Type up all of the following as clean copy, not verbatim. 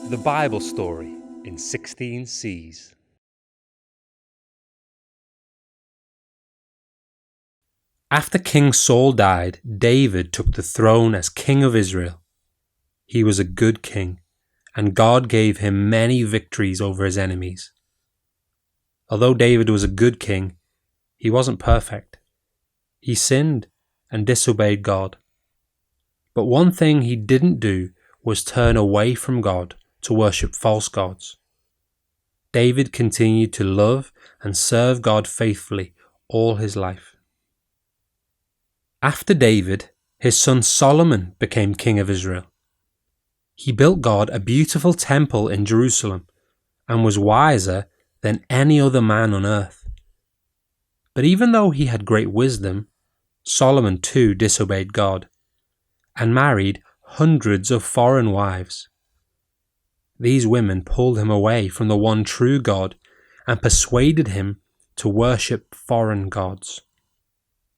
The Bible Story in 16 Seas. After King Saul died, David took the throne as king of Israel. He was a good king, and God gave him many victories over his enemies. Although David was a good king, he wasn't perfect. He sinned and disobeyed God. But one thing he didn't do was turn away from God to worship false gods. David continued to love and serve God faithfully all his life. After David, his son Solomon became king of Israel. He built God a beautiful temple in Jerusalem and was wiser than any other man on earth. But even though he had great wisdom, Solomon too disobeyed God and married hundreds of foreign wives. These women pulled him away from the one true God and persuaded him to worship foreign gods.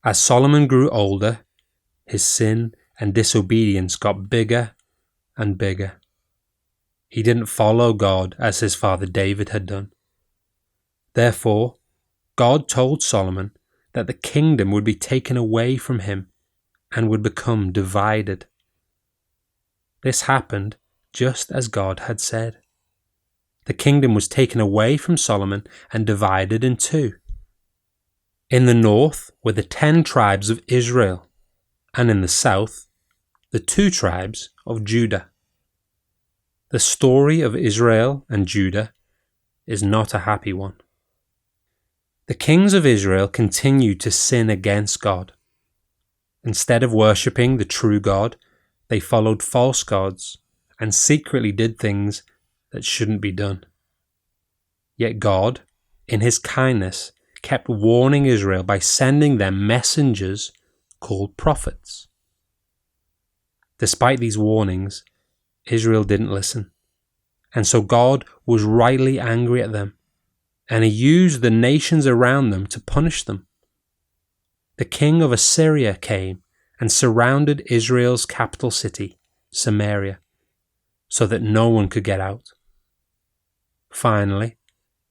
As Solomon grew older, his sin and disobedience got bigger and bigger. He didn't follow God as his father David had done. Therefore, God told Solomon that the kingdom would be taken away from him and would become divided. This happened just as God had said. The kingdom was taken away from Solomon and divided in two. In the north were the 10 tribes of Israel, and in the south, the 2 tribes of Judah. The story of Israel and Judah is not a happy one. The kings of Israel continued to sin against God. Instead of worshipping the true God, they followed false gods and secretly did things that shouldn't be done. Yet God, in his kindness, kept warning Israel by sending them messengers called prophets. Despite these warnings, Israel didn't listen, and so God was rightly angry at them, and he used the nations around them to punish them. The king of Assyria came and surrounded Israel's capital city, Samaria, so that no one could get out. Finally,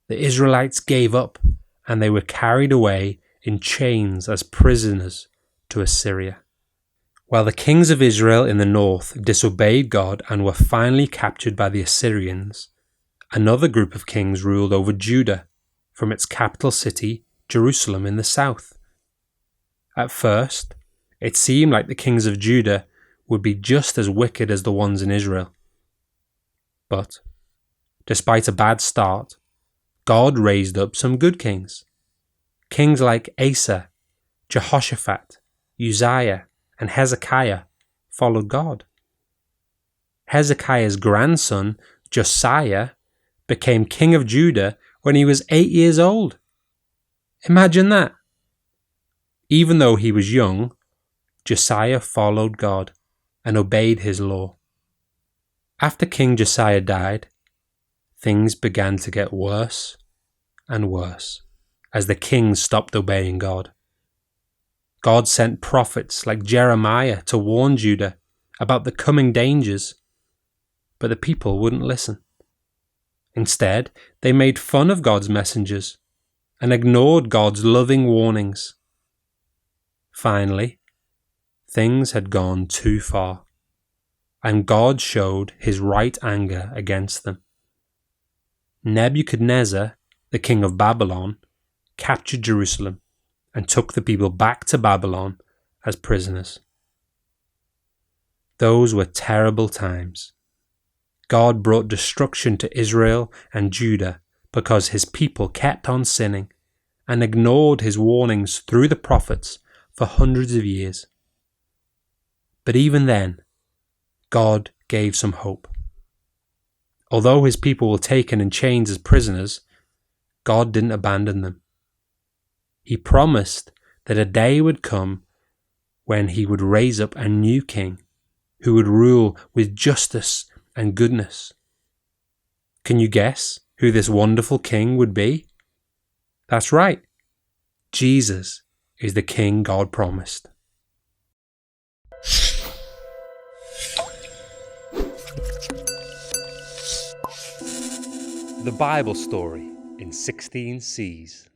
the Israelites gave up, and they were carried away in chains as prisoners to Assyria. While the kings of Israel in the north disobeyed God and were finally captured by the Assyrians, another group of kings ruled over Judah from its capital city, Jerusalem, in the south. At first, it seemed like the kings of Judah would be just as wicked as the ones in Israel. But, despite a bad start, God raised up some good kings. Kings like Asa, Jehoshaphat, Uzziah, and Hezekiah followed God. Hezekiah's grandson, Josiah, became king of Judah when he was 8 years old. Imagine that. Even though he was young, Josiah followed God and obeyed his law. After King Josiah died, things began to get worse and worse as the kings stopped obeying God. God sent prophets like Jeremiah to warn Judah about the coming dangers, but the people wouldn't listen. Instead, they made fun of God's messengers and ignored God's loving warnings. Finally, things had gone too far, and God showed his right anger against them. Nebuchadnezzar, the king of Babylon, captured Jerusalem and took the people back to Babylon as prisoners. Those were terrible times. God brought destruction to Israel and Judah because his people kept on sinning and ignored his warnings through the prophets for hundreds of years. But even then, God gave some hope. Although his people were taken in chains as prisoners, God didn't abandon them. He promised that a day would come when he would raise up a new king who would rule with justice and goodness. Can you guess who this wonderful king would be? That's right. Jesus is the king God promised. The Bible Story in 16 Seas.